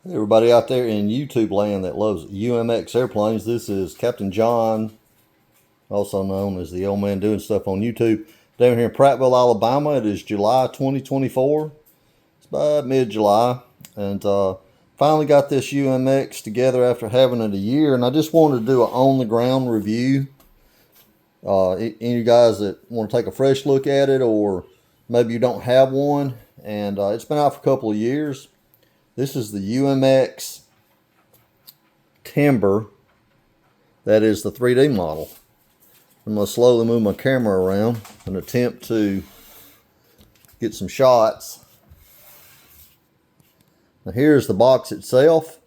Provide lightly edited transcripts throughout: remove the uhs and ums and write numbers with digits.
Hey everybody out there in YouTube land that loves UMX airplanes, this is Captain John, also known as the old man doing stuff on YouTube, down here in Prattville, Alabama. It is July 2024. It's about mid-July, and finally got this UMX together after having it a year, and I just wanted to do an on-the-ground review. Any of you guys that want to take a fresh look at it, or maybe you don't have one, and it's been out for a couple of years. This is the UMX Timber. That is the 3D model. I'm going to slowly move my camera around and attempt to get some shots. Now here's the box itself.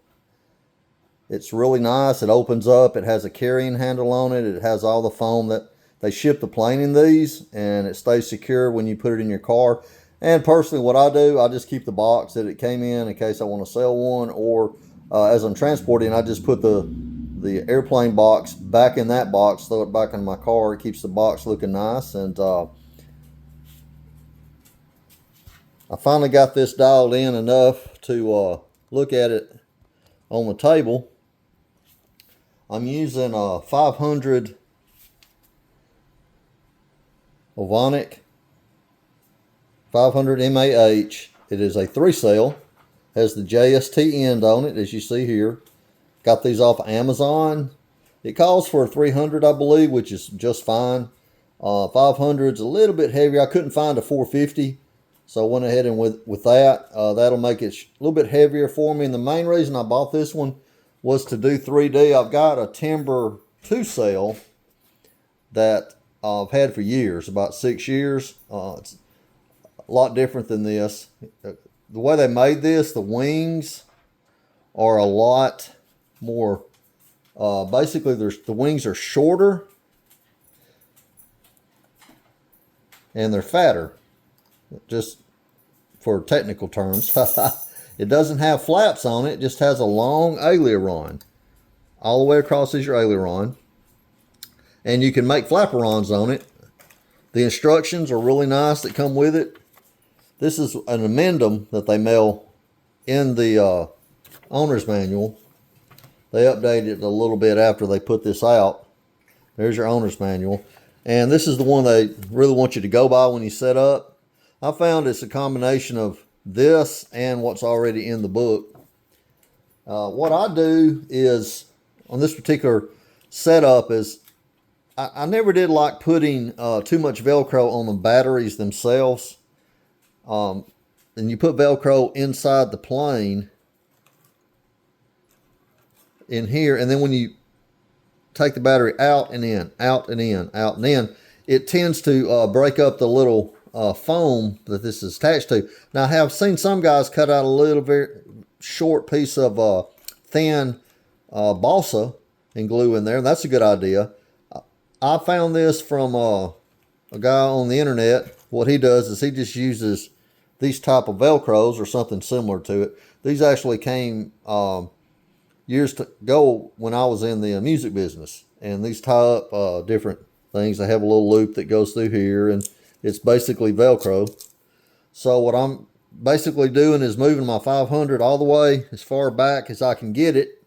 It's really nice. It opens up. It has a carrying handle on it. It has all the foam that they ship the plane in these, and it stays secure when you put it in your car. And personally, what I do, I just keep the box that it came in case I want to sell one, or as I'm transporting, I just put the airplane box back in that box, throw it back in my car. It keeps the box looking nice. And I finally got this dialed in enough to look at it on the table. I'm using a 500 Ovonic 500 MAH. It is a 3-cell. Has the JST end on it, as you see here. Got these off of Amazon. It calls for a 300, I believe, which is just fine. 500 is a little bit heavier. I couldn't find a 450, so I went ahead and with that. That'll make it a little bit heavier for me. And the main reason I bought this one was to do 3D. I've got a Timber 2-cell that I've had for years, about 6 years. It's a lot different than this. The way they made this, the wings are a lot more, basically the wings are shorter and they're fatter, just for technical terms. It doesn't have flaps on it. It just has a long aileron. All the way across is your aileron. And you can make flaperons on it. The instructions are really nice that come with it. This is an addendum that they mail in the owner's manual. They updated it a little bit after they put this out. There's your owner's manual. And this is the one they really want you to go by when you set up. I found it's a combination of this and what's already in the book. What I do is, on this particular setup, is I never did like putting too much Velcro on the batteries themselves. And you put Velcro inside the plane in here, and then when you take the battery out and in, out and in, out and in, it tends to break up the little foam that this is attached to. Now, I have seen some guys cut out a little very short piece of thin balsa and glue in there, and that's a good idea. I found this from a guy on the internet. What he does is he just uses these type of Velcros or something similar to it. These actually came years ago when I was in the music business, and these tie up different things. They have a little loop that goes through here, and it's basically Velcro. So what I'm basically doing is moving my 500 all the way as far back as I can get it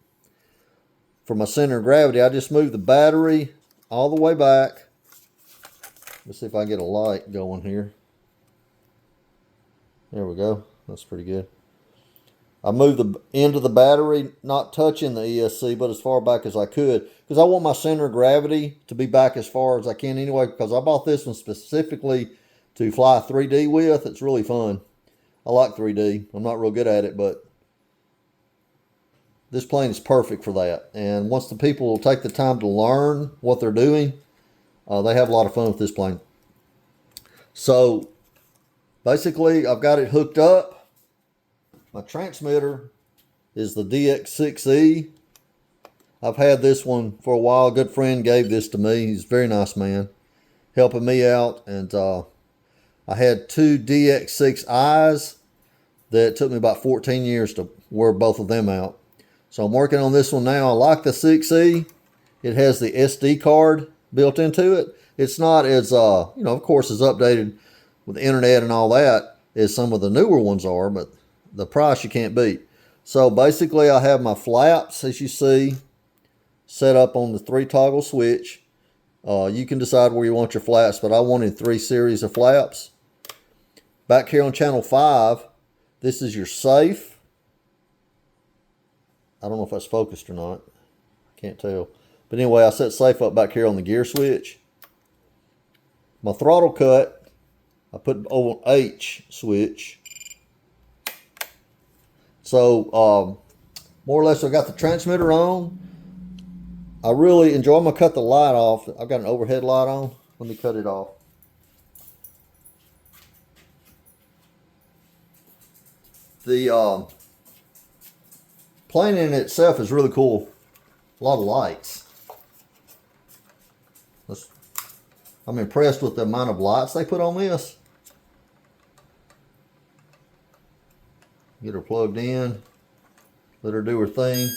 for my center of gravity. I just move the battery all the way back. Let's see if I can get a light going here. There we go. That's pretty good. I moved the end of the battery, not touching the ESC, but as far back as I could, because I want my center of gravity to be back as far as I can anyway, because I bought this one specifically to fly 3D with. It's really fun. I like 3D. I'm not real good at it, but this plane is perfect for that. And once the people will take the time to learn what they're doing, they have a lot of fun with this plane. So basically, I've got it hooked up. My transmitter is the DX6E. I've had this one for a while. A good friend gave this to me. He's a very nice man, helping me out. And I had two DX6Is that took me about 14 years to wear both of them out. So I'm working on this one now. I like the 6E. It has the SD card built into it. It's not as, of course, as updated with the internet and all that as some of the newer ones are, but the price you can't beat. So basically I have my flaps, as you see, set up on the 3 toggle switch. You can decide where you want your flaps, but I wanted 3 series of flaps. Back here on channel 5, this is your safe. I don't know if that's focused or not. Can't tell. But anyway, I set safe up back here on the gear switch. My throttle cut, I put over H switch. So more or less I got the transmitter on. I really enjoy, I'm going to cut the light off. I've got an overhead light on. Let me cut it off. The plane in itself is really cool. A lot of lights. I'm impressed with the amount of lights they put on this. Get her plugged in. Let her do her thing.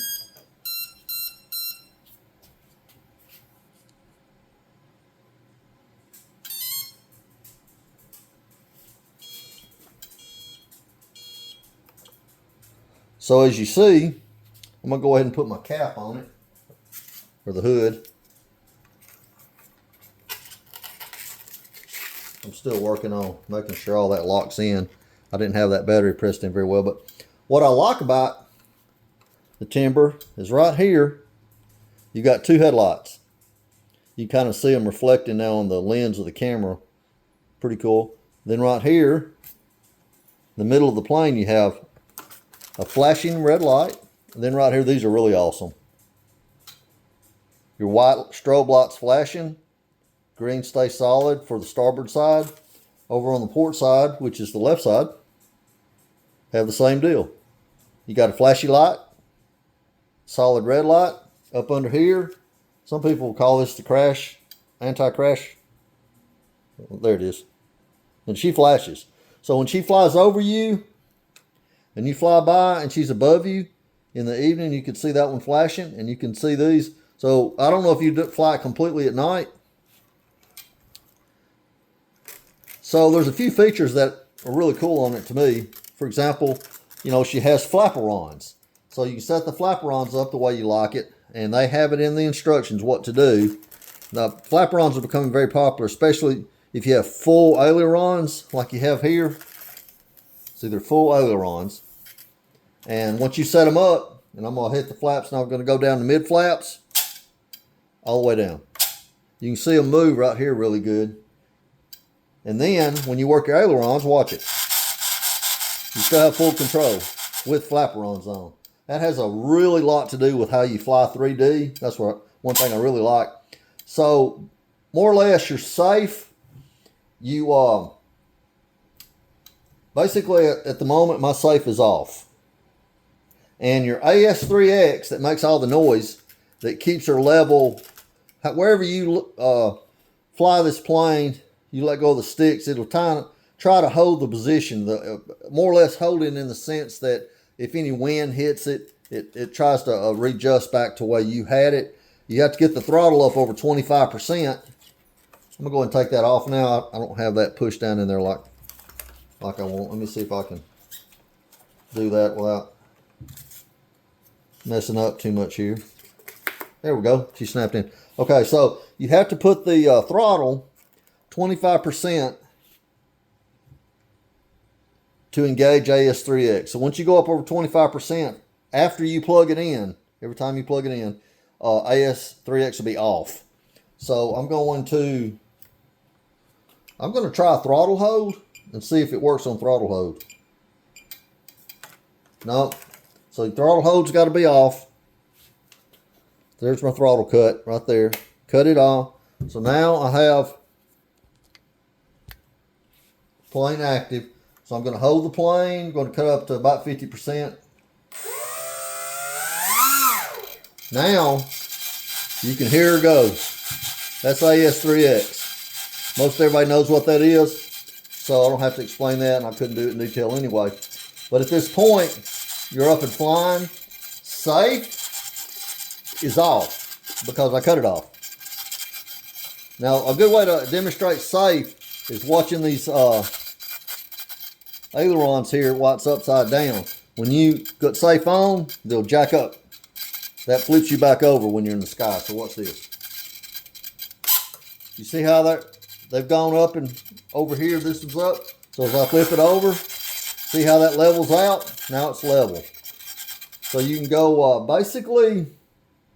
So as you see, I'm going to go ahead and put my cap on it, or the hood. I'm still working on making sure all that locks in. I didn't have that battery pressed in very well, but what I like about the Timber is right here, you got 2 headlights. You kind of see them reflecting now on the lens of the camera. Pretty cool. Then right here, in the middle of the plane, you have a flashing red light. And then right here, these are really awesome. Your white strobe lights flashing. Green stay solid for the starboard side. Over on the port side, which is the left side, have the same deal. You got a flashy light, solid red light up under here. Some people will call this the crash, anti-crash. There it is. And she flashes. So when she flies over you and you fly by and she's above you in the evening, you can see that one flashing, and you can see these. So I don't know if you fly completely at night. So there's a few features that are really cool on it to me. For example, you know, she has flaperons. So you can set the flaperons up the way you like it, and they have it in the instructions what to do. Now, flaperons are becoming very popular, especially if you have full ailerons like you have here. See, they're full ailerons. And once you set them up, and I'm going to hit the flaps, and I'm going to go down the mid flaps, all the way down. You can see them move right here really good. And then, when you work your ailerons, watch it. You still have full control with flaperons on. That has a really lot to do with how you fly 3D. That's one thing I really like. So, more or less, you're safe. You, basically, at the moment, my safe is off. And your AS3X that makes all the noise, that keeps her level, wherever you fly this plane, you let go of the sticks, it'll try to hold the position, more or less hold it in the sense that if any wind hits it, it tries to readjust back to where you had it. You have to get the throttle up over 25%. I'm going to go ahead and take that off now. I don't have that pushed down in there like I want. Let me see if I can do that without messing up too much here. There we go. She snapped in. Okay, so you have to put the throttle 25% to engage AS3X. So once you go up over 25%, after you plug it in, every time you plug it in, AS3X will be off. So I'm going to try a throttle hold and see if it works on throttle hold. No. So the throttle hold's got to be off. There's my throttle cut right there. Cut it off. So now I have plane active. So I'm going to hold the plane. I'm going to cut up to about 50%. Now you can hear her go. That's AS3X. Most everybody knows what that is, so I don't have to explain that, and I couldn't do it in detail anyway. But at this point, you're up and flying. Safe is off because I cut it off. Now, a good way to demonstrate safe is watching these ailerons here while it's upside down. when you got safe on, they'll jack up. That flips you back over when you're in the sky. So watch this. You see how they've gone up and over here, this is up. So as I flip it over, see how that levels out? Now it's level. So you can go basically,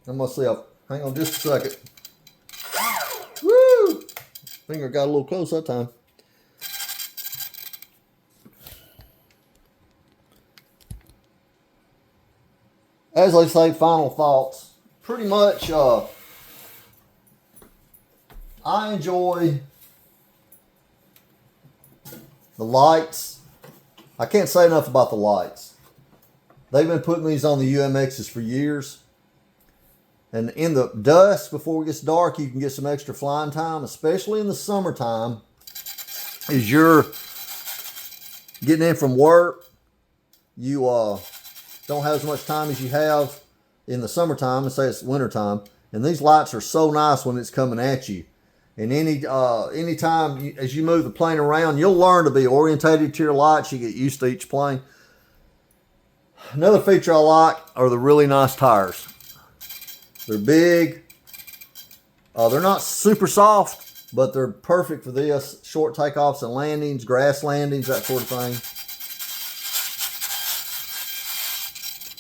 I'm going to see, hang on just a second. Woo! Finger got a little close that time. As they say, final thoughts. Pretty much, I enjoy the lights. I can't say enough about the lights. They've been putting these on the UMXs for years. And in the dusk, before it gets dark, you can get some extra flying time, especially in the summertime. As you're getting in from work, you don't have as much time as you have in the summertime, and say it's wintertime. And these lights are so nice when it's coming at you. And anytime as you move the plane around, you'll learn to be orientated to your lights. You get used to each plane. Another feature I like are the really nice tires. They're big. They're not super soft, but they're perfect for this. Short takeoffs and landings, grass landings, that sort of thing.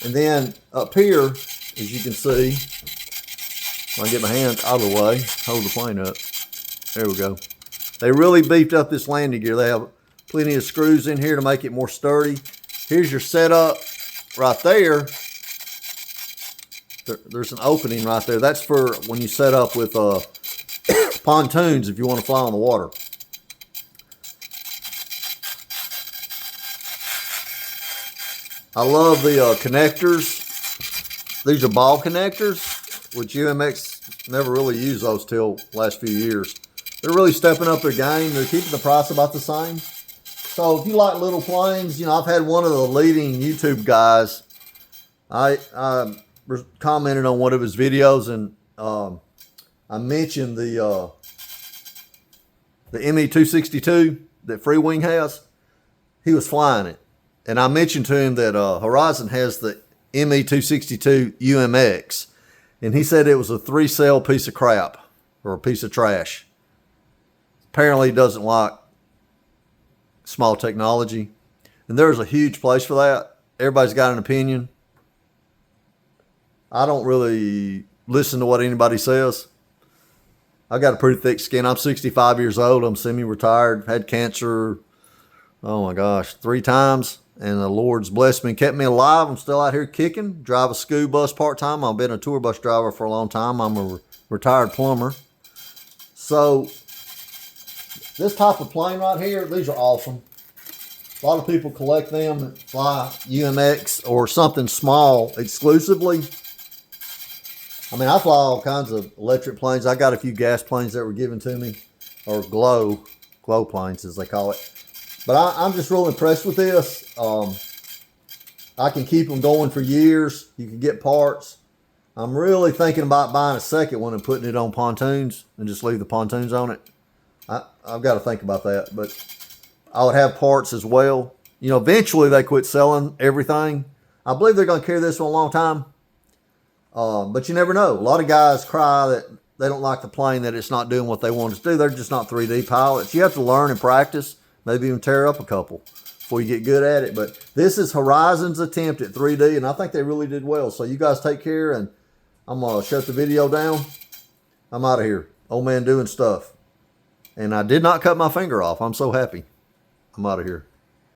And then up here, as you can see, if I can get my hands out of the way, hold the plane up. There we go. They really beefed up this landing gear. They have plenty of screws in here to make it more sturdy. Here's your setup right there. There's an opening right there. That's for when you set up with pontoons if you want to fly on the water. I love the connectors. These are ball connectors, which UMX never really used those till last few years. They're really stepping up their game. They're keeping the price about the same. So if you like little planes, I've had one of the leading YouTube guys. I commented on one of his videos, and I mentioned the ME262 that Free Wing has. He was flying it. And I mentioned to him that Horizion has the ME262 UMX. And he said it was a 3-cell piece of crap, or a piece of trash. Apparently he doesn't like small technology. And there's a huge place for that. Everybody's got an opinion. I don't really listen to what anybody says. I got a pretty thick skin. I'm 65 years old. I'm semi-retired. Had cancer, oh my gosh, 3 times. And the Lord's blessed me and kept me alive. I'm still out here kicking. Drive a school bus part-time. I've been a tour bus driver for a long time. I'm a retired plumber. So this type of plane right here, these are awesome. A lot of people collect them and fly UMX or something small exclusively. I mean, I fly all kinds of electric planes. I got a few gas planes that were given to me, or glow planes as they call it. But I'm just real impressed with this. I can keep them going for years. You can get parts. I'm really thinking about buying a second one and putting it on pontoons and just leave the pontoons on it. I've got to think about that. But I would have parts as well. Eventually they quit selling everything. I believe they're going to carry this for a long time. But you never know. A lot of guys cry that they don't like the plane, that it's not doing what they want it to do. They're just not 3D pilots. You have to learn and practice. Maybe even tear up a couple before you get good at it. But this is Horizon's attempt at 3D, and I think they really did well. So you guys take care, and I'm going to shut the video down. I'm out of here. Old man doing stuff. And I did not cut my finger off. I'm so happy. I'm out of here.